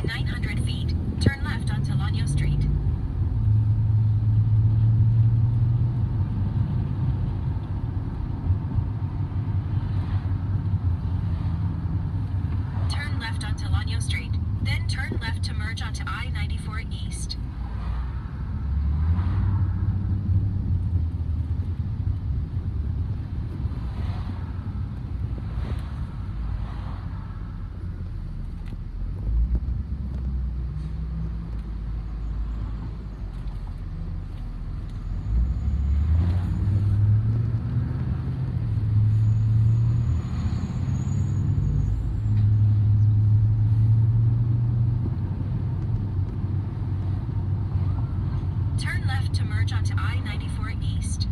In 900 feet, turn left onto Lanyo Street. Turn left onto Lanyo Street, then turn left to merge onto I-94 East. Turn left to merge onto I-94 East.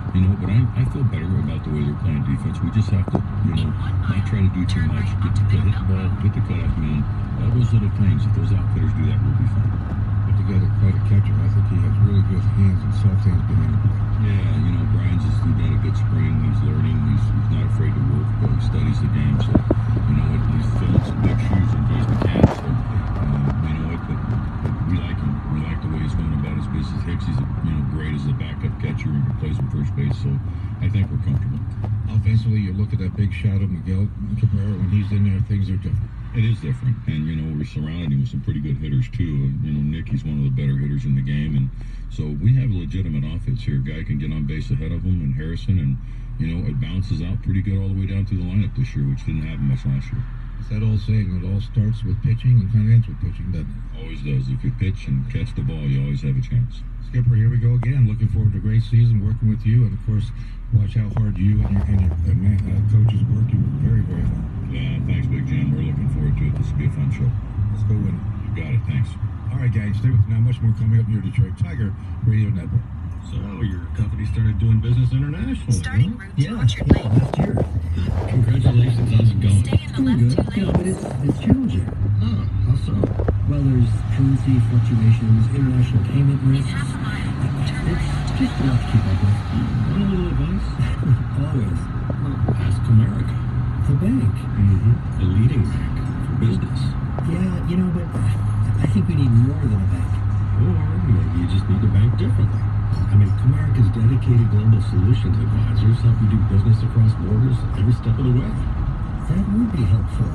But I feel better about the way they're playing defense. We just have to, not try to do too much. Hit the ball, hit the cutoff man, all those little things. If those outfitters do that, we'll be fine. Put together quite a catcher. I think he has really good hands and soft hands behind the plate. Yeah, Brian's just had a good spring. He's learning. He's not afraid to work, but he studies the game. So, he's filling some big shoes in Jace McCann. So, but we like him. We like the way he's going about his business. Hicks, he's great as a backup catcher and plays in first base. So, I think we're comfortable. Offensively, you look at that big shot of Miguel Cabrera when he's in there. Things are different. It is different, and we're surrounded him with some pretty good hitters too. Nick, he's one of the better hitters in the game, and so we have a legitimate offense here. Guy can get on base ahead of him, and Harrison, and it bounces out pretty good all the way down through the lineup this year, which didn't happen much last year. It's that old saying, it all starts with pitching and kind of ends with pitching, doesn't it? Always does. If you pitch and catch the ball, you always have a chance. Skipper, here we go again. Looking forward to a great season working with you, and of course, watch how hard you and your coaches work. You work very, very hard. Yeah, thanks, Big Jim. We're looking forward to it. This will be a fun show. Let's go win it. You got it. Thanks. All right, guys. Stay with now. Much more coming up. Your Detroit Tiger Radio Network. So your company started doing business internationally, Starting huh? route to Orchard Lake. last year. Congratulations. How's it going? Stay in the left 2 lanes. But it's challenging. Huh, how so? Well, there's currency fluctuations, international payment In risks. half a mile, turn right It's onto just a lot to keep up with. Want a little advice? Always. Well, ask Comerica. The bank. The leading bank for business. Yeah, but I think we need more than a bank. Or maybe you just need to bank differently. Comerica's dedicated global solutions advisors help you do business across borders every step of the way. That would be helpful.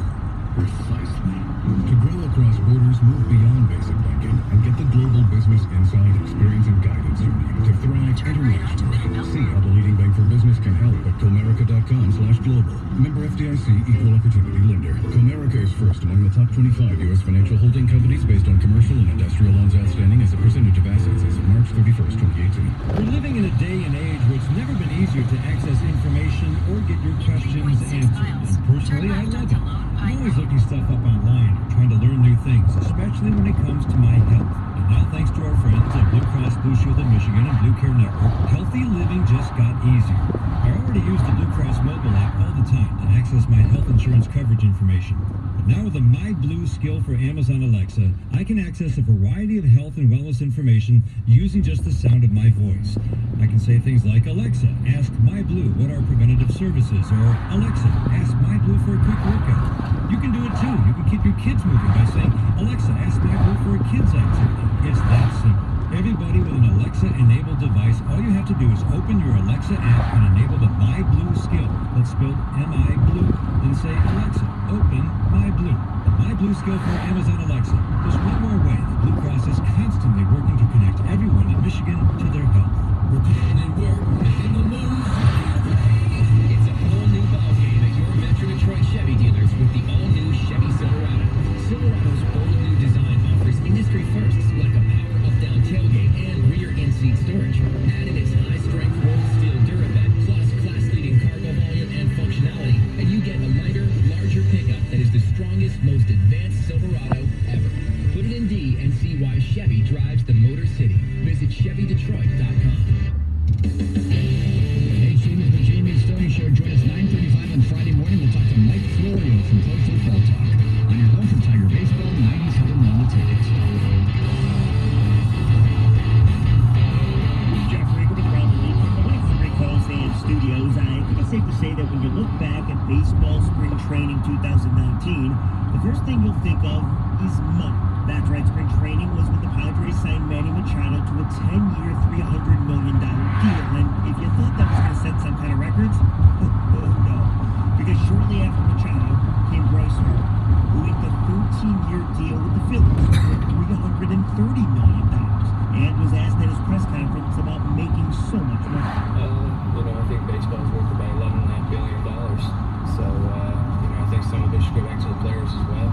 Precisely. To grow across borders, move beyond basic banking and get the global business insight, experience, and guidance you need to thrive internationally. See how the leading bank for business can help at comerica.com/global. Member FDIC, Equal Opportunity Lender. Comerica is first among the top 25 U.S. financial holding companies based on commercial and industrial loans outstanding as a percentage of assets as of March 31st, 2018. We're living in a day and age where it's never been easier to access information or get your questions 3.6 answered. miles. And personally, Turn I left love onto it. Lone I'm Pine always Road. looking stuff up online, trying to learn new things, especially when it comes to my health. And now, thanks to our friends at Blue Cross Blue Shield of Michigan and Blue Care Network, healthy living just got easier. I already use the Blue Cross mobile app all the time to access my health insurance coverage information. But now with the My Blue skill for Amazon Alexa, I can access a variety of health and wellness information using just the sound of my voice. I can say things like, Alexa, ask My Blue what are preventative services, or Alexa, ask My Blue for a quick workout. You can do it too. You can keep your kids moving by saying, Alexa, ask My Blue for a kids activity. It's that simple. Everybody with an Alexa-enabled device, all you have to do is open your Alexa app and enable the My Blue skill. That's spelled M-I Blue. Then say, Alexa, open My Blue. The My Blue skill for Amazon Alexa. There's one more way that Blue Cross is constantly working to connect everyone in Michigan to their health. We're paying and we're making the move. It's a whole new ballgame at your Metro Detroit Chevy dealers with the all-new Chevy Silverado. Silverado's bold new design offers industry firsts like a power up-down tailgate and rear in-seat storage. Add in its high-strength rolled steel Durabed plus class-leading cargo volume and functionality, and you get a lighter, larger pickup that is the strongest, most advanced Silverado ever. Put it in D and see why Chevy drives the Motor City. Visit ChevyDetroit.com. Hey, Jamie, the Jamie and Stoney Show. Join us 9:35 on Friday morning. We'll talk to Mike Florio from Pro Football Talk on your home from Tiger Baseball, 97 on the tickets. Jeff Riegel with Around the League from the Winning Spring Coliseum Studios. I think it's safe to say that when you look back at baseball spring training 2019, the first thing you'll think of is money. That's right, spring training was when the Padres signed Manny Machado to a 10-year, $300 million deal. And if you thought that was going to set some kind of records, no. Because shortly after Machado came Bryce Harper, who inked a 13-year deal with the Phillies for $330 million, and was asked at his press conference about making so much money. I think baseball's worth about $11.5 billion. So, I think some of it should go back to the players as well.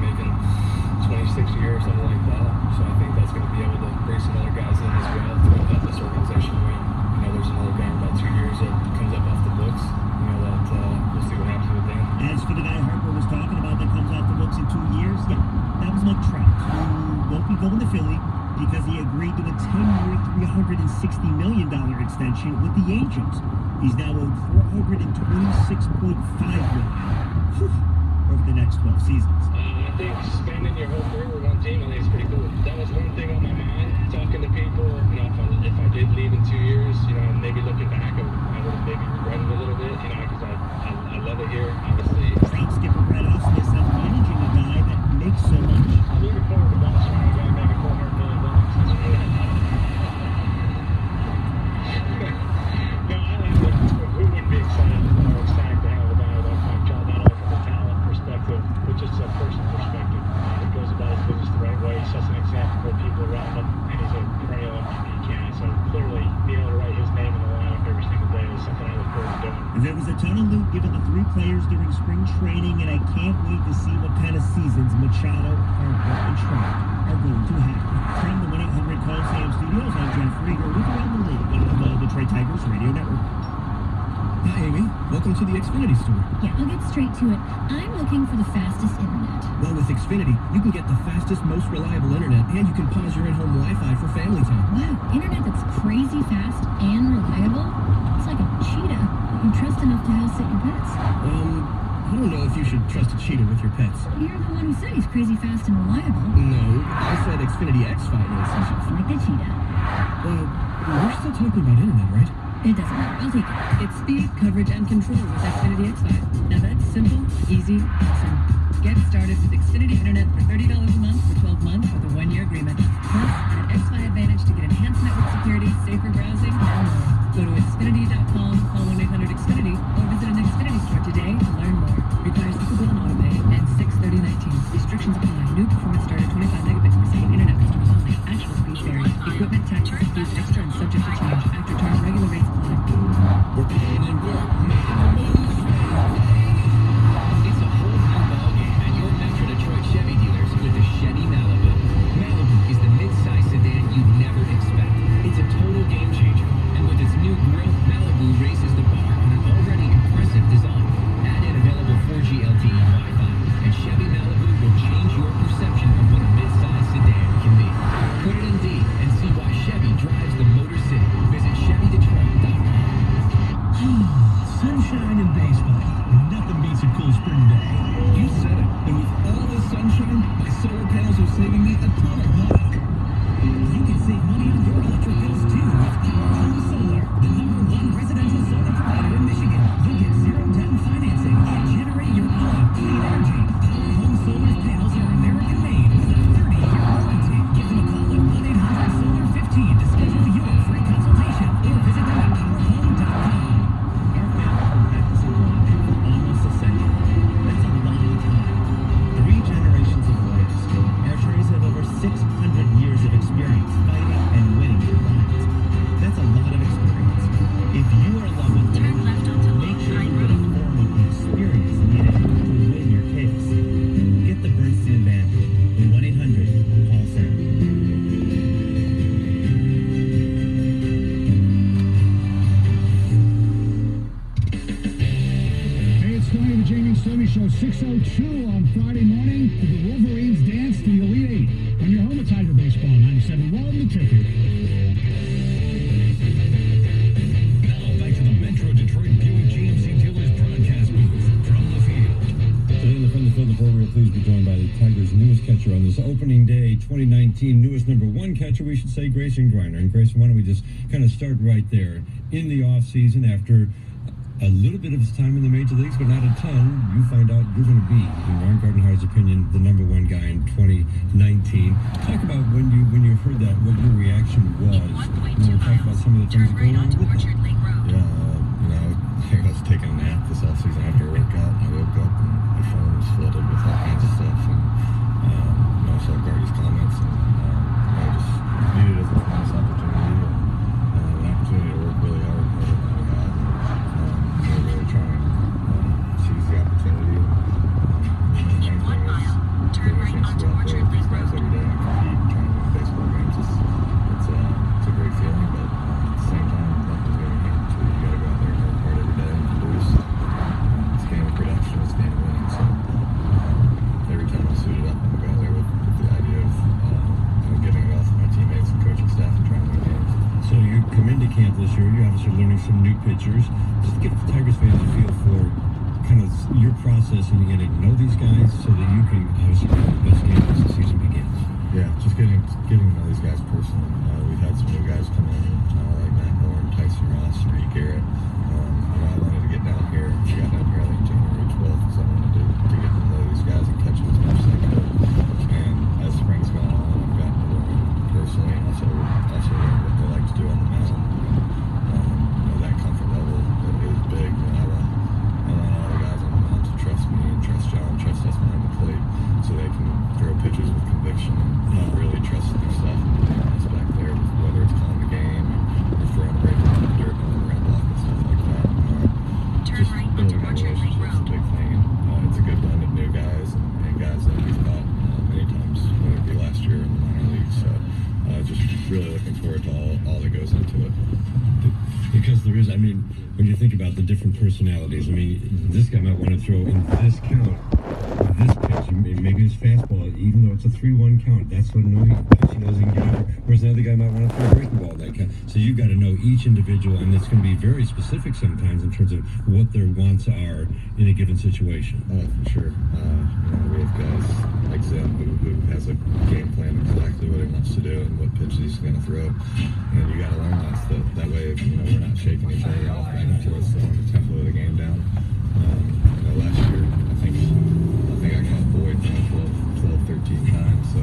Making 26 years, something like that. So I think that's going to be able to bring some other guys in as well to help this organization win. There's another guy in about 2 years that comes up off the books. We'll see what happens with him. As for the guy Harper was talking about that comes off the books in 2 years, yeah, that was Mike Trout, who won't be going to Philly, because he agreed to a 10-year, $360 million extension with the Angels. He's now owed $426.5 million over the next 12 seasons. I think spending your whole career with one team, I think it's pretty cool. That was one thing on my mind, talking to people. You know, if I did leave in 2 years, you know, maybe looking back, I would have maybe regretted a little bit, you know, because I love it here, obviously. Trout skipper Brett Ausmus said managing a guy that makes so much. I'm looking forward to boss around a guy making $400 million. That's what I No, I think who wouldn't be excited or ecstatic to have a guy like Trout, not only from a talent perspective, but just a personal perspective. He goes about his business the right way. He sets an example for people around him, and he's a perennial MVP candidate. So clearly, being able to write his name in the lineup every single day is something I look forward to doing. There was a ton of loot given the 3 players during spring training, and I can't wait to see what kind of seasons Machado, Harper, and Trout are going to have. From the 1-800-CALL-SAM studios, I'm Jeff Rieger with Around the League on the Detroit Tigers Radio Network. Hi, Amy. Welcome to the Xfinity store. Yeah, I'll get straight to it. I'm looking for the fastest internet. Well, with Xfinity, you can get the fastest, most reliable internet, and you can pause your in-home Wi-Fi for family time. Wow, internet that's crazy fast and reliable? It's like a cheetah that you trust enough to house sit your pets. I don't know if you should trust a cheetah with your pets. You're the one who said he's crazy fast and reliable. No, I said Xfinity X5 is. Just like a cheetah. Well, we're still talking about internet, right? It doesn't matter. I'll take it. It's speed, coverage, and control with Xfinity X5. Now that's simple, easy, awesome. Get started with Xfinity Internet for $30 a month for 12 months with a 1-year agreement. Plus, add X5 Advantage to get enhanced network security, safer browsing, and more. Go to Xfinity.com, call 1-800-XFINITY, or visit an Xfinity store today to learn more. Requires equal bill and auto pay, and 6/30/19. Restrictions apply. New performance started 25 megabits per second. Internet customers only. Actual speeds vary. Equipment, taxes, fees, extra, and subject to change. After term, regular rates apply. We're paying and It's a whole new ballgame at your Metro Detroit Chevy dealers with the Chevy Malibu. Malibu is the mid-size sedan you'd never expect. It's a total game changer, and with its new grille, Malibu raises the bar on an already impressive design. Add in available 4G LTE Wi-Fi, and Chevy Malibu will change your perception of what a mid-size sedan can be. Put it in D and see why Chevy drives the Motor City. Visit ChevyDetroit.com. Sunshine and baseball. Nothing beats a cool spring day. You said it. And with all this sunshine, my solar panels are saving me a ton of money. You can save money on your electric bills too with Power Home Solar, the #1 residential solar provider in Michigan. You'll get 0-down financing and generate your own clean energy. Power Home Solar's panels are American-made with a 30-year warranty. Give them a call at 1-800-SOLAR-15 to schedule your free consultation or visit them at powerhome.com. Our family been practicing law for almost a century. That's a long time. 3 generations of lawyers. Our attorneys have over 600 years of experience fighting and winning your clients. That's a lot of experience. If you are in love with Turn law, left onto make sure Long you get a form of the experience needed to win your case. Get the Bernstein advantage. 1-800-CALL-SAM. Hey, it's Tony the Jamie and Slimmy Show, 6:02 on Friday morning. The Wolverines dance to the Elite Eight. On your home of Tiger Baseball, 97.1 The Ticket. Now back to the Metro Detroit Buick GMC Dealers broadcast booth from the field. Today in the From the Field report, we are pleased to be joined by the Tigers' newest catcher on this opening day, 2019, newest #1 catcher, we should say, Grayson Greiner. And Grayson, why don't we just kind of start right there. In the offseason, after a little bit of his time in the major leagues, but not a ton, you find out you're going to be, in Ron Gardenhire's opinion, the #1 guy in 2019. Talk about when you heard that, what your reaction was. In 1.2 Talk about miles, some of the things turn that go right along onto with that. Orchard Lake Road. Yeah, I was taking a nap this offseason after a workout. I woke up and my phone was flooded with all kinds of stuff. And I saw Gardy's comments, and I just viewed it as a tremendous opportunity. And an opportunity to work really hard for everything we had. So really trying to seize the opportunity. In 1 mile, turn right onto Orchard camp this year. You're obviously learning some new pitchers. Just give Tigers fans a feel for kind of your process in getting to know these guys so that you can obviously play the best game as the season begins. Yeah, just getting to know these guys personally. We've had some new guys come in, like Matt Horn, Tyson Ross, Reed Garrett. I wanted to get down here. I got down here, I think, January 12th, because I wanted to get to know these guys and catch them as much as I could. And as spring's gone on, I've gotten to learn personally, and also learn what they like to do on the mound. That comfort level is big. I want all the guys on the mound to trust me and trust John, trust us behind the plate, so they can throw pitches with conviction and really trust their stuff and believe in us back there, whether it's calling the game or throwing a break on the dirt and the red block and stuff like that. Turn right onto Orchard Lake It's a big thing, and it's a good blend of new guys and guys that we've caught many times, whether it be last year in the minor leagues. So just really looking forward to all that goes into it. Because there is, I mean, when you think about the different personalities, I mean, this guy might want to throw in this count, this pitch, maybe his fastball, even though it's a 3-1 count, that's what annoying pitch he doesn't get over. Whereas another guy might want to throw a breaking ball at that count. So you've got to know each individual, and it's going to be very specific sometimes in terms of what their wants are in a given situation. Oh, for sure. We have guys like Zim who has a game plan of exactly what he wants to do and what pitch he's going to throw. And you got to learn that way. We're not shaking each other off right until it's slowing the tempo of the game down. Last year, I think I caught Boyd 12, 13 times. So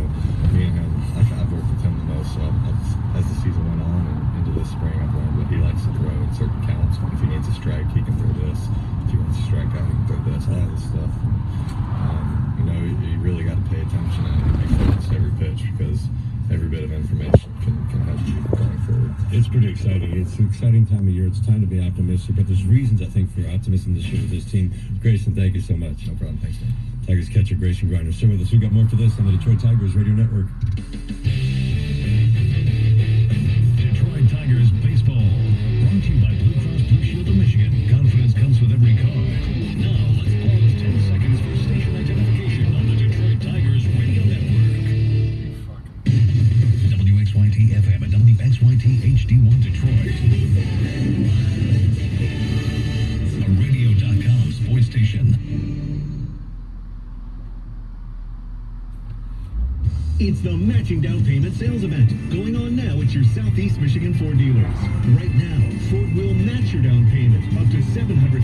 me and him, I've worked with him the most. So as the season went on and into this spring, I've learned what he likes to throw in certain counts. If he needs a strike, he can throw this. If he wants to strike out, he can throw this. All this stuff. You really got to pay attention and be focused every pitch, because every bit of information can help you going forward. It's pretty exciting. It's an exciting time of year. It's time to be optimistic, but there's reasons, I think, for optimism this year with this team. Grayson, thank you so much. No problem. Thanks, man. Tigers catcher Grayson Griner still with us. We've got more to this on the Detroit Tigers Radio Network. Detroit Tigers baseball, brought to you by Blue Cross Blue Shield of Michigan. Confidence comes with every car. Now let's pause 10 seconds for station identification on the Detroit Tigers Radio Network. WXYT FM and WXYT HD1 Detroit. A radio.com sports station. It's the matching down payment sales event going on now at your Southeast Michigan Ford dealers. Right now, Ford will match your down payment up to $750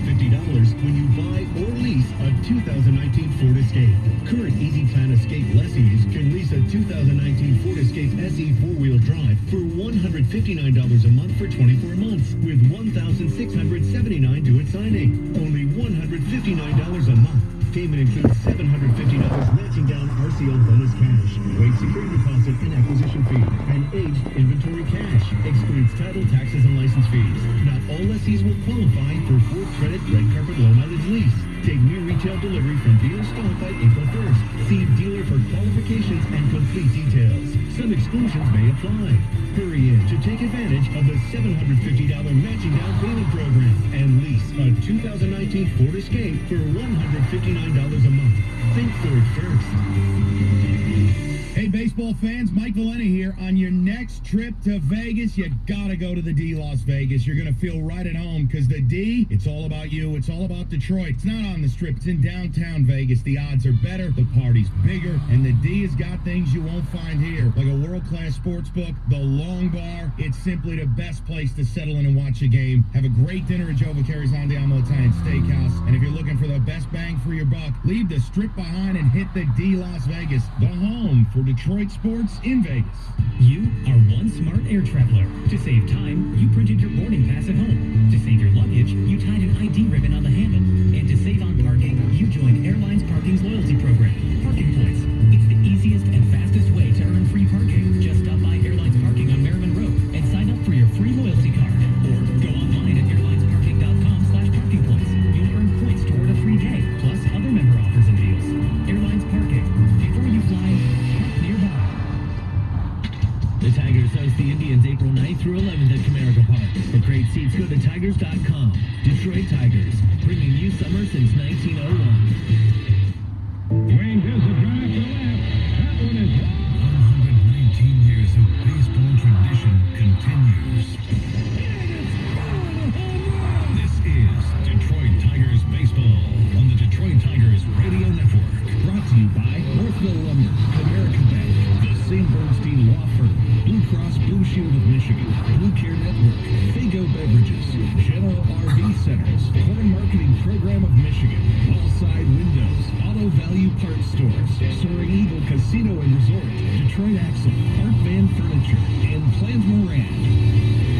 when you buy or lease a 2019 Ford Escape. Current Easy Plan Escape lessees can lease a 2019 Ford Escape SE 4-wheel drive for $159 a month for 24 months, with $1,679 due at signing. Only $159 a month. Payment includes $750 matching down RCO bonus cash, wait security deposit and acquisition fee, and aged inventory cash. Excludes title, taxes, and license fees. Not all lessees will qualify for Ford Credit Red Carpet Low Mileage Lease. Take new retail delivery from dealer stock by April 1st. See dealer for qualifications and complete details. Some exclusions may apply. Hurry in to take advantage of the $750 matching down payment program and lease a 2019 Ford Escape for $159 a month. Think Ford first. Hey, baseball fans, Mike Valeni here. On your next trip to Vegas, you gotta go to the D Las Vegas. You're gonna feel right at home, because the D, it's all about you. It's all about Detroit. It's not on the Strip. It's in downtown Vegas. The odds are better, the party's bigger, and the D has got things you won't find here, like a world-class sports book, the Long Bar. It's simply the best place to settle in and watch a game. Have a great dinner at Joe Vaccari's Andiamo Italian Steakhouse, and if you're looking for the best bang for your buck, leave the Strip behind and hit the D Las Vegas, the home for Detroit sports in Vegas. You are one smart air traveler. To save time, you printed your boarding pass at home. To save your luggage, you tied an ID ribbon on the handle. And to save on parking, you joined Airlines Parking's loyalty program, Parking Points. It's the easiest and fastest way to earn free parking. Just stop by Airlines Parking on Merriman Road and sign up for your free loyalty card. Or go online at airlinesparking.com/parkingpoints. You'll earn points toward a free day, plus other member offers and deals. Airlines Parking. Before you fly, park nearby. The Tigers host the Indians April 9th through 11th at Comerica Park. For great seats, go to Tigers.com. Detroit Tigers, bringing you summer since 1901. Wayne does the drive to left. That one is 119 years of baseball tradition continues. Cross Blue Shield of Michigan, Blue Care Network, Fago Beverages, General RV Centers, Core Marketing Program of Michigan, Wallside Windows, Auto Value Parts Stores, Soaring Eagle Casino and Resort, Detroit Axle, Art Van Furniture, and Plans Moran.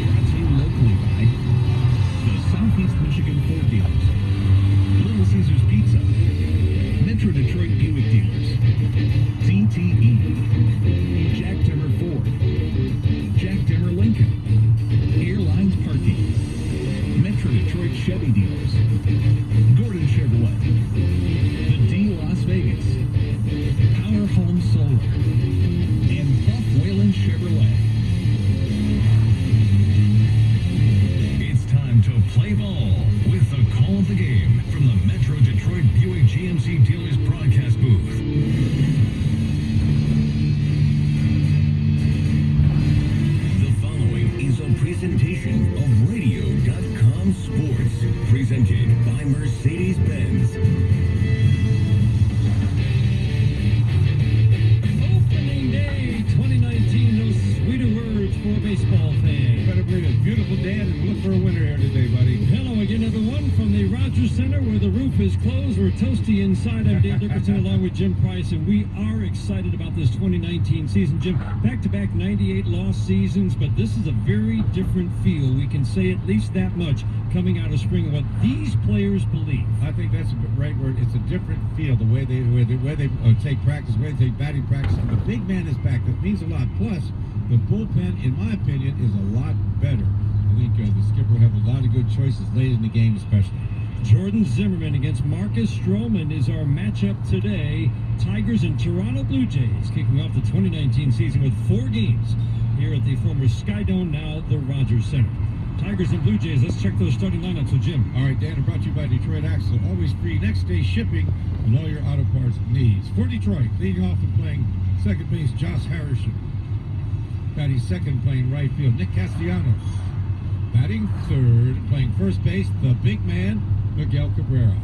Brought to you locally by the Southeast Michigan Ford Dealers, Little Caesars Pizza, Metro Detroit Buick Dealers, DTE, Jack Dimmer Ford, Jack Dimmer Lincoln, Airlines Parking, Metro Detroit Chevy Dealers, Gordon Chevrolet, The D Las Vegas, Power Home Solar, and Buff Whalen Chevrolet. It's time to play ball with the call of the game from the Metro Detroit Buick GMC Dealers broadcast booth. The following is a presentation of Radio.com Sports, presented by Mercedes-Benz. Opening day 2019, no sweeter words for a baseball fan. Better bring a beautiful day and look for a winner here today, buddy. Hello again, everyone, from the Rogers Center, where the roof is closed. We're toasty inside. I'm Dave Dickerson, along with Jim Price, and we are excited about this 2019 season. Jim, back-to-back 98 lost seasons, but this is a very different feel. We can say at least that much coming out of spring of what these players believe. I think that's the right word. It's a different feel, the way they take practice, the way they take batting practice. And the big man is back. That means a lot. Plus, the bullpen, in my opinion, is a lot better. I think the skipper will have a lot of good choices late in the game, especially. Jordan Zimmerman against Marcus Stroman is our matchup today. Tigers and Toronto Blue Jays kicking off the 2019 season with 4 games here at the former Skydome, now the Rogers Center. Tigers and Blue Jays, let's check those starting lineups with Jim. All right, Dan, brought to you by Detroit Axle. Always free next day shipping on all your auto parts needs. For Detroit, leading off and playing second base, Josh Harrison. Batting second, playing right field, Nick Castellanos. Batting third, playing first base, the big man, Miguel Cabrera.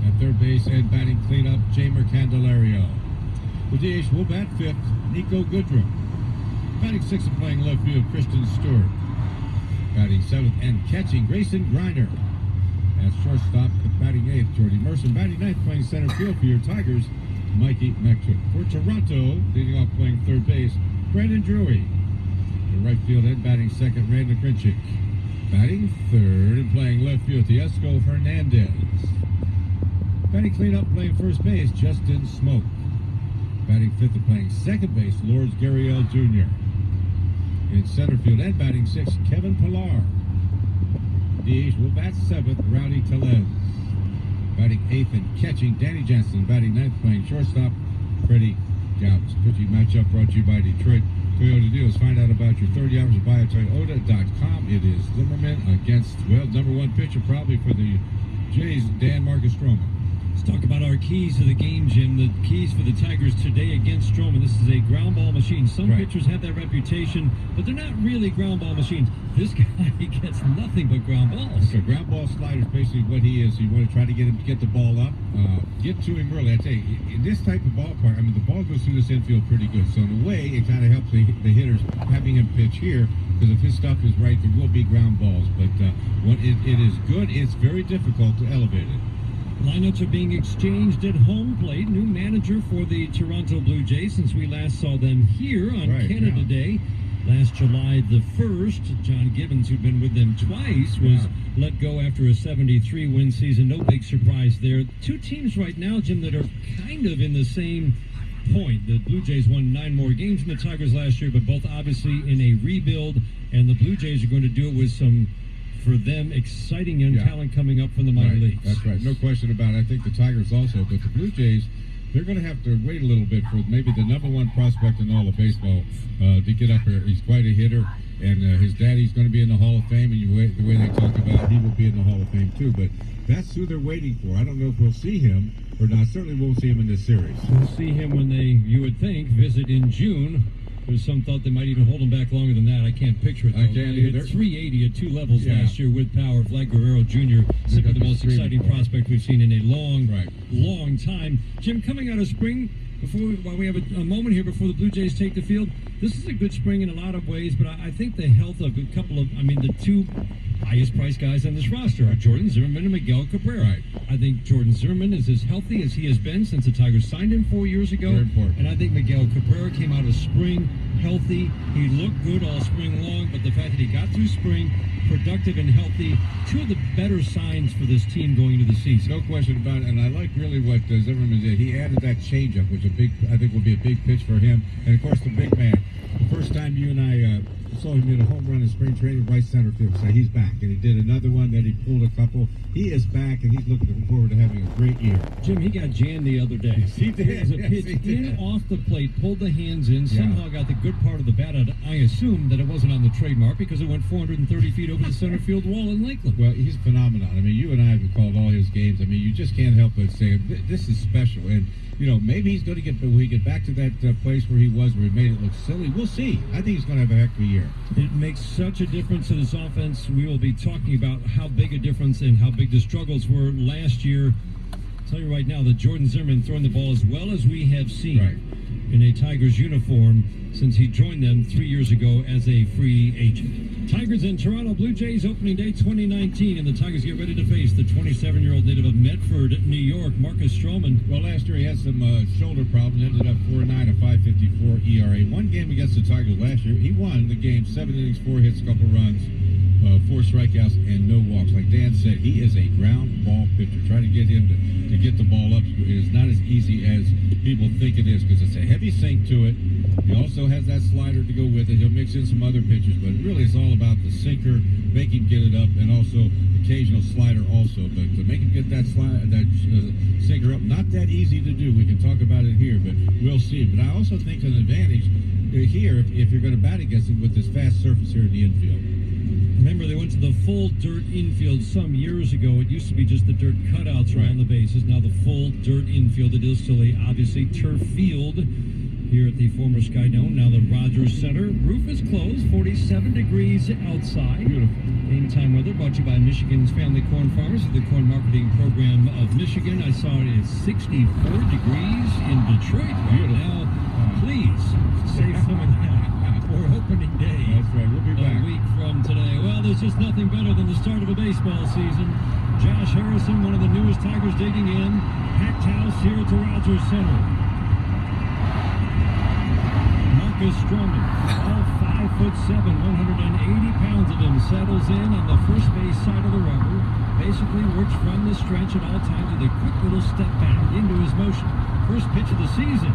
At third base and batting cleanup, Jamer Candelario. The DH will bat fifth, Nico Goodrum. Batting sixth and playing left field, Christian Stewart. Batting seventh and catching, Grayson Griner. At shortstop, batting eighth, Jordy Merson. Batting ninth, playing center field for your Tigers, Mikey Metrick. For Toronto, leading off playing third base, Brandon Drury. In right field and batting second, Randall Krinchik. Batting third and playing left field, Tiesco Hernandez. Batting cleanup, playing first base, Justin Smoke. Batting fifth and playing second base, Lourdes Gurriel Jr. In center field and batting sixth, Kevin Pillar. DH will bat seventh, Rowdy Tellez. Batting eighth and catching, Danny Jansen. Batting ninth, playing shortstop, Freddie Gouts. Pitching matchup brought to you by Detroit Toyota Deals. Find out about your 30 hours at buyatoyota.com. It is Zimmerman against, well, number one pitcher probably for the Jays, Dan Marcus Stroman. Let's talk about our keys to the game, Jim. The keys for the Tigers today against Stroman. This is a ground ball machine. Some pitchers have that reputation, but they're not really ground ball machines. This guy, he gets nothing but ground balls. Okay, ground ball slider is basically what he is. You want to try to get him to get the ball up, get to him early. I tell you, in this type of ballpark, I mean, the ball goes through this infield pretty good. So in a way, it kind of helps the hitters having him pitch here, because if his stuff is right, there will be ground balls. But when it is good, it's very difficult to elevate it. Lineups are being exchanged at home plate. New manager for the Toronto Blue Jays since we last saw them here on Canada Day. Last July the 1st, John Gibbons, who'd been with them twice, was let go after a 73-win season. No big surprise there. Two teams right now, Jim, that are kind of in the same point. The Blue Jays won 9 more games than the Tigers last year, but both obviously in a rebuild, and the Blue Jays are going to do it with some, for them, exciting young talent coming up from the minor leagues. That's right. No question about it. I think the Tigers also, but the Blue Jays, they're going to have to wait a little bit for maybe the number one prospect in all of baseball to get up here. He's quite a hitter, and his daddy's going to be in the Hall of Fame, and the way they talk about it, he will be in the Hall of Fame too. But that's who they're waiting for. I don't know if we'll see him or not. Certainly won't see him in this series. We'll see him when they, you would think, visit in June. There's some thought they might even hold him back longer than that. I can't picture it, though. I can't either. 380 at 2 levels last year with power. Vlad Guerrero Jr., simply the most exciting prospect we've seen in a long time. Jim, coming out of spring, while we have a moment here before the Blue Jays take the field, this is a good spring in a lot of ways, but I think the health of the two highest priced guys on this roster are Jordan Zimmerman and Miguel Cabrera. Right. I think Jordan Zimmerman is as healthy as he has been since the Tigers signed him 4 years ago. Very important. And I think Miguel Cabrera came out of spring healthy. He looked good all spring long, but the fact that he got through spring productive and healthy, two of the better signs for this team going into the season. No question about it, and I like really what Zimmerman did. He added that changeup, which I think will be a big pitch for him. And of course, the big man. The first time you and I saw him hit a home run in spring training, right center field. So he's back, and he did another one. Then he pulled a couple. He is back, and he's looking forward to having a great year. Jim, he got jammed the other day. Yes, he did. It was a Yes, pitch he did. in off the plate, pulled the hands in, Yeah. somehow got the good part of the bat out. I assume that it wasn't on the trademark because it went 430 feet over the center field wall in Lakeland. Well, he's a phenomenon. I mean, you and I have called all his games. I mean, you just can't help but say, this is special. And, maybe he's going to when he get back to that place where he was, where he made it look silly. We'll see. I think he's going to have a heck of a year. It makes such a difference to this offense. We will be talking about how big a difference and how big the struggles were last year. I'll tell you right now that Jordan Zimmerman throwing the ball as well as we have seen in a Tigers uniform since he joined them 3 years ago as a free agent. Tigers and Toronto Blue Jays opening day 2019, and the Tigers get ready to face the 27-year-old native of Medford, New York, Marcus Stroman. Well, last year he had some shoulder problems, ended up 4.9, a 5.54 ERA. One game against the Tigers last year, he won the game, 7 innings, 4 hits, couple runs, 4 strikeouts, and no walks. Like Dan said, he is a ground ball pitcher. Try to get him to get the ball up is not as easy as people think it is, because it's a heavy sink to it. He also has that slider to go with it. He'll mix in some other pitches, but really it's all about the sinker, make him get it up, and also occasional slider also. But to make him get that sinker up, not that easy to do. We can talk about it here, but we'll see. But I also think an advantage here, if you're going to bat against him, with this fast surface here in the infield. Remember, they went to the full dirt infield some years ago. It used to be just the dirt cutouts around the bases. Now the full dirt infield. It is still obviously turf field here at the former Sky Dome. Now the Rogers Center. Roof is closed. 47 degrees outside. Beautiful. Game time weather brought to you by Michigan's Family Corn Farmers of the Corn Marketing Program of Michigan. I saw it is 64 degrees in Detroit right now. Please save some of that for opening day. That's right. We'll be back. A week from today. Well, there's just nothing better than the start of a baseball season. Josh Harrison, one of the newest Tigers digging in. Packed house here at the Rogers Center. Marcus Stroman, all 5'7", 180 pounds of him, settles in on the first base side of the rubber. Basically works from the stretch at all times with a quick little step back into his motion. First pitch of the season,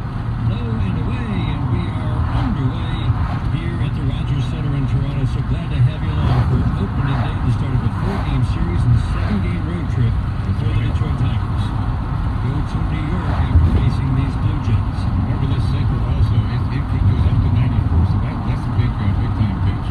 low and away, and we are underway here at the Rogers Center in Toronto. So glad to have you along for opening day, the start of a 4-game series and 7-game road trip for the Detroit Tigers. Go to New York after facing these Blue Jays. Remember this sinker also, it goes up to 94, so that's a big time pitch.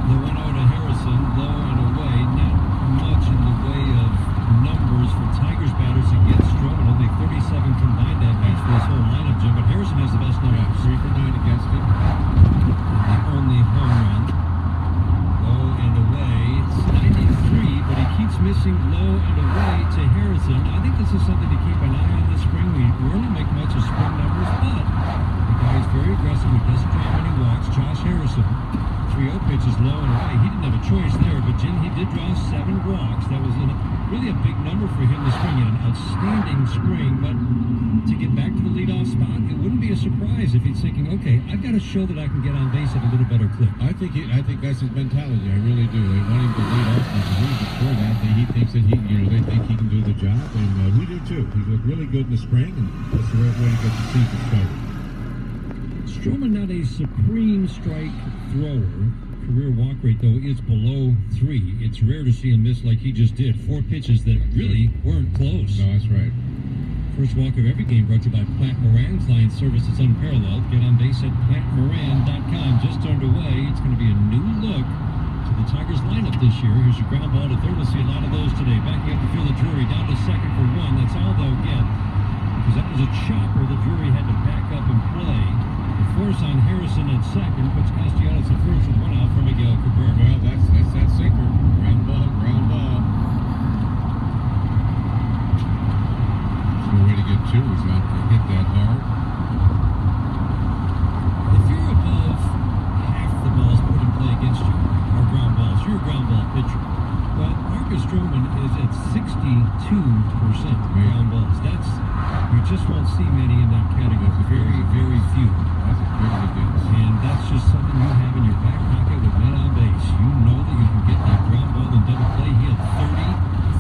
The 1-0 to Harrison, low and away. Not much in the way of numbers for Tigers batters against Stroman. Only 37 combined at bats for this whole lineup, Jim. But Harrison has the best numbers. Yeah, 3 for 9 against it. The only home run. Low and away. It's 93, but he keeps missing low and away to Harrison. I think this is something to keep an eye on this spring. We rarely make much of spring numbers, but the guy is very aggressive. He doesn't drive any walks. Josh Harrison. 3-0 pitch is low and away. He didn't have a choice there, but Jim, he did draw 7 walks. That was really a big number for him this spring. He had an outstanding spring, but to get back to the leadoff spot, it wouldn't be a surprise if he's thinking, okay, I've got to show that I can get on base at a little better clip. I think that's his mentality. I really do. They want him to lead off, and before that, he thinks that they think he can do the job, and we do too. He looked really good in the spring, and that's the right way to get the season started. Stroman not a supreme strike thrower. Career walk rate, though, is below 3. It's rare to see him miss like he just did. 4 pitches that really weren't close. No, that's right. First walk of every game brought to you by Plant Moran. Client service is unparalleled. Get on base at plantmoran.com. Just underway. It's going to be a new look to the Tigers lineup this year. Here's your ground ball to third. We'll see a lot of those today. Backing up the field of Drury down to second for 1. That's all they'll get, because that was a chopper that Drury had to back up and play. The force on Harrison at second puts Castellanos at first with 1 out for Miguel Cabrera. Well, that's that sinker. Ground ball. no way to get two. He's not hit that hard. If you're above half the balls put in play against you are ground balls, you're a ground ball pitcher. But Marcus Stroman is at 62% ground balls. That's, you just won't see many in that category. Very, very few. That's a big difference. And that's just something you have in your back pocket with men on base. You know that you can get that ground ball in double play. He had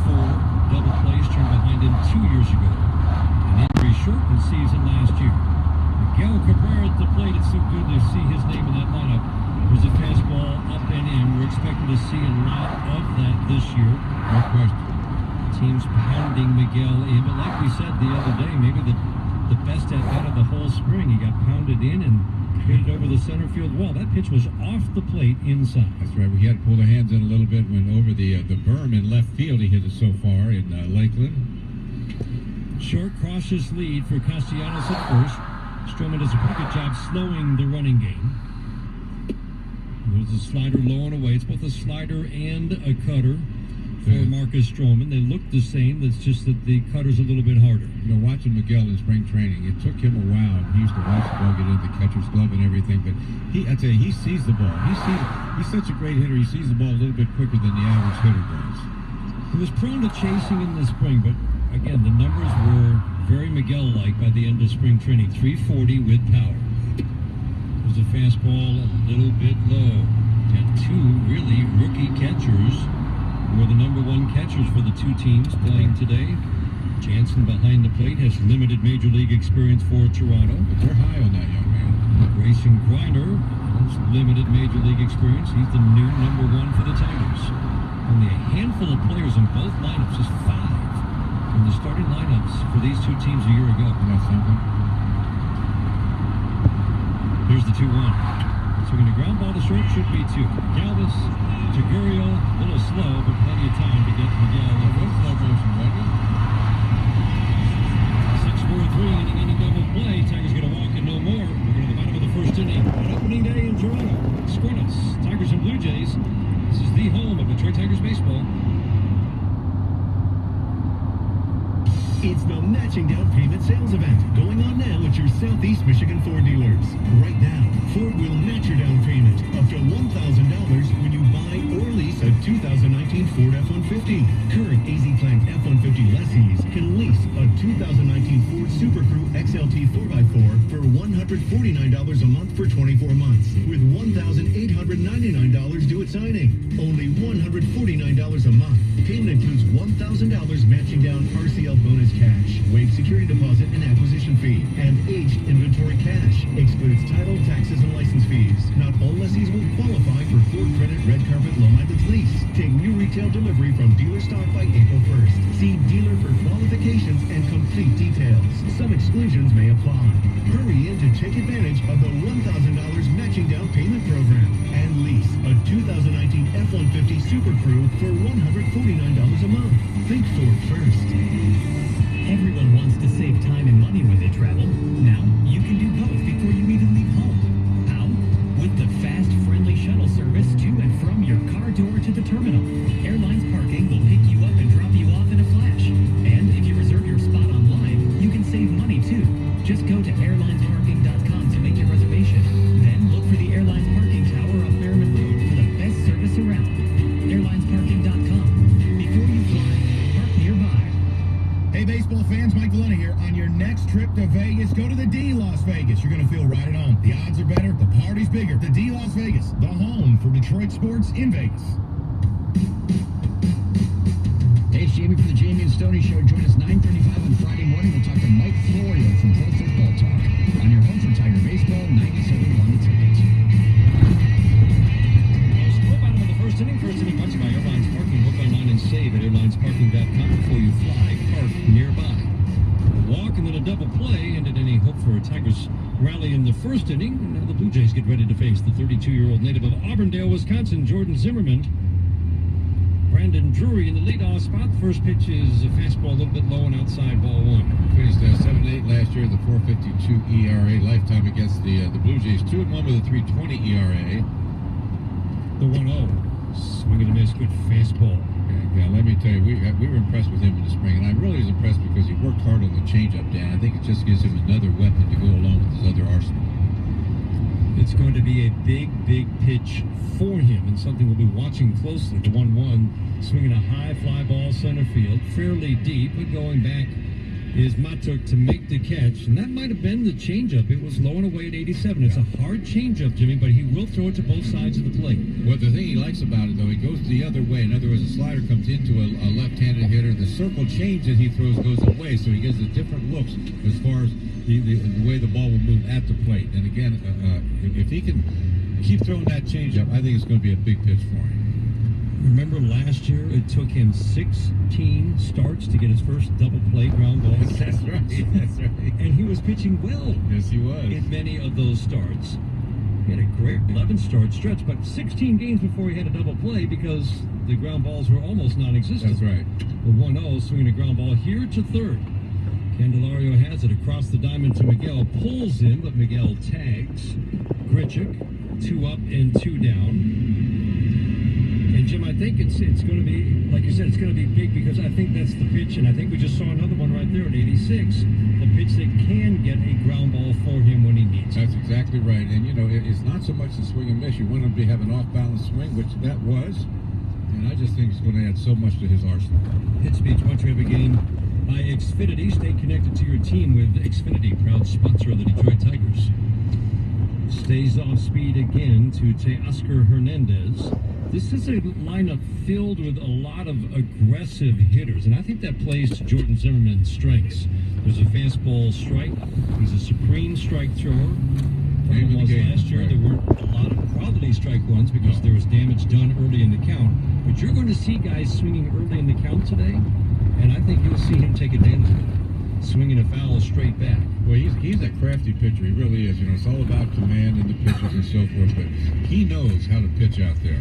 34 double plays turned behind him 2 years ago. An injury-shortened season last year. Miguel Cabrera at the plate. It's so good to see his name in that lineup. There's a fastball up and in. We're expecting to see a lot of that this year. No question. Teams pounding Miguel in, but like we said the other day, maybe the best at bat of the whole spring. He got pounded in and hit it over the center field wall. That pitch was off the plate inside. That's right. We had to pull the hands in a little bit when over the berm in left field. He hit it so far in Lakeland. Short, cautious lead for Castellanos at first. Stroman does a pretty good job slowing the running game. There's a slider low and away. It's both a slider and a cutter for Marcus Stroman. They look the same. It's just that the cutter's a little bit harder. You know, watching Miguel in spring training, it took him a while. He used to watch the ball get into the catcher's glove and everything, but I'd say he sees the ball. He's such a great hitter. He sees the ball a little bit quicker than the average hitter does. He was prone to chasing in the spring, but again, the numbers were very Miguel-like by the end of spring training. 340 with power. There's a fastball a little bit low. Got two really rookie catchers who are the number one catchers for the two teams playing today. Jansen behind the plate has limited major league experience for Toronto. But they're high on that young man. Grayson Griner has limited major league experience. He's the new number one for the Tigers. Only a handful of players in both lineups, just 5 in the starting lineups for these two teams a year ago. Isn't that something? Here's the 2-1. Swinging a ground ball to short, should be 2. Galvis, Tagurio, a little slow, but plenty of time to get Miguel. Slow motion, right? 6-4-3, inning double play. Tigers get a walk and no more. We're going to the bottom of the first inning on opening day in Toronto. Scornus, Tigers and Blue Jays. This is the home of Detroit Tigers baseball. It's the matching down payment sales event going on now at your Southeast Michigan Ford dealers. Right now, Ford will match your down payment up to $1,000 when you buy or lease a 2019 Ford F-150. Current AZ Plan F-150 lessees can lease a 2019 Ford Super Crew XLT 4x4 for $149 a month for 24 months, with $1,899 due at signing. Only $149 a month. Payment includes $1,000 matching down RCL bonus cash, waived security deposit and acquisition fee, and aged inventory cash. Excludes title, taxes, and license fees. Not all lessees will qualify for Ford Credit Red Carpet Low Mileage Lease. Take new retail delivery from dealer stock by April 1st. See dealer for qualifications and complete details. Some exclusions may apply. Hurry in to take advantage of the $1,000 matching down payment program and lease a 2019 F-150 Super Crew for $149 a month. Think Ford first. Everyone wants to save time and money when they travel. Now, you can do both before you even leave home. How? With the fast, friendly shuttle service to and from your car door to the terminal. Airlines Parking will pick you up and drop you off in a flash. And if you reserve your spot online, you can save money too. Just go to airlinesparking.com to make your reservation. Then look for the Airlines Parking Tower up Merriman Road for the best service around. Airlinesparking.com. Before you fly, park nearby. Hey, baseball fans, Mike Valena here. On your next trip to Vegas, go to the D Las Vegas. You're going to feel right at home. The odds are better, the party's bigger. The D Las Vegas, the home for Detroit sports in Vegas. Hey, it's Jamie from the Jamie and Stoney Show. Join us 9:35 on Friday morning. We'll talk to Mike Florio from Pro Football Talk on your home for Tiger Baseball, 97.1 The Ticket. Scroll bottom of the first inning. First inning brought to you by Airlines Parking. Book online and save at airlinesparking.com before you fly. Park nearby. A walk and then a double play ended any hope for a Tigers rally in the first inning. And now the Blue Jays get ready to face the 32-year-old native of Auburndale, Wisconsin, Jordan Zimmerman. Brandon Drury in the leadoff spot. First pitch is a fastball a little bit low and outside, ball 1. Finished 7-8 last year, the 4.52 ERA lifetime against the Blue Jays. 2-1 with a 3.20 ERA. The 1-0. Swing and a miss, good fastball. Yeah, let me tell you, we were impressed with him in the spring, and I really was impressed because he worked hard on the changeup, Dan. I think it just gives him another weapon to go along with his other arsenal. It's going to be a big, big pitch for him, and something we'll be watching closely. The 1-1, swinging a high fly ball center field, fairly deep, but going back is Matuk to make the catch, and that might have been the changeup. It was low and away at 87. It's a hard changeup, Jimmy, but he will throw it to both sides of the plate. Well, the thing he likes about it, though, he goes the other way. In other words, the slider comes into a left-handed hitter. The circle change that he throws goes away, so he gets the different looks as far as the way the ball will move at the plate. And again, if he can keep throwing that changeup, I think it's going to be a big pitch for him. Remember last year, it took him 16 starts to get his first double play ground ball. That's right. That's right. And he was pitching well. Yes, he was. In many of those starts. He had a great 11-start stretch, but 16 games before he had a double play because the ground balls were almost non-existent. That's right. The 1-0 swinging a ground ball here to third. Candelario has it across the diamond to Miguel. Pulls him, but Miguel tags. Grichuk, 2 up and 2 down. And Jim, I think it's going to be, like you said, it's going to be big because I think that's the pitch, and I think we just saw another one right there at 86, the pitch that can get a ground ball for him when he needs it. That's exactly right, and you know, it's not so much the swing and miss. You want him to have an off-balance swing, which that was, and I just think it's going to add so much to his arsenal. Hit Speech, watch every game by Xfinity. Stay connected to your team with Xfinity, proud sponsor of the Detroit Tigers. Stays off speed again to Teoscar Hernandez. This is a lineup filled with a lot of aggressive hitters, and I think that plays to Jordan Zimmerman's strengths. There's a fastball strike. He's a supreme strike thrower. Problem was last year there weren't a lot of quality strike ones because there was damage done early in the count. But you're going to see guys swinging early in the count today, and I think you'll see him take advantage of it. Swinging a foul straight back. Well, he's a crafty pitcher. He really is. You know, it's all about command and the pitches and so forth, but he knows how to pitch out there.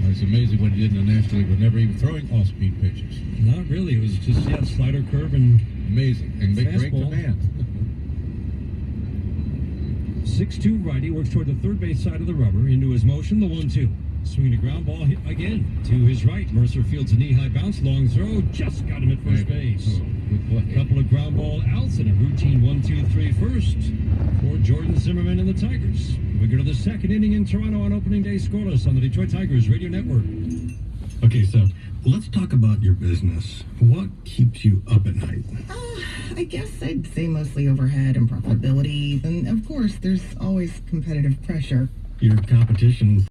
It's amazing what he did in the National League with never even throwing off-speed pitches. Not really. It was just, slider curve and amazing. And make great command. 6'2" righty works toward the third base side of the rubber. Into his motion, the 1-2. Swinging a ground ball again to his right. Mercer fields a knee-high bounce. Long throw. Just got him at first base. A couple of ground ball outs and a routine 1-2-3 first for Jordan Zimmerman and the Tigers. We go to the second inning in Toronto on opening day scoreless on the Detroit Tigers Radio Network. Okay, so let's talk about your business. What keeps you up at night? I guess I'd say mostly overhead and profitability. And of course, there's always competitive pressure. Your competition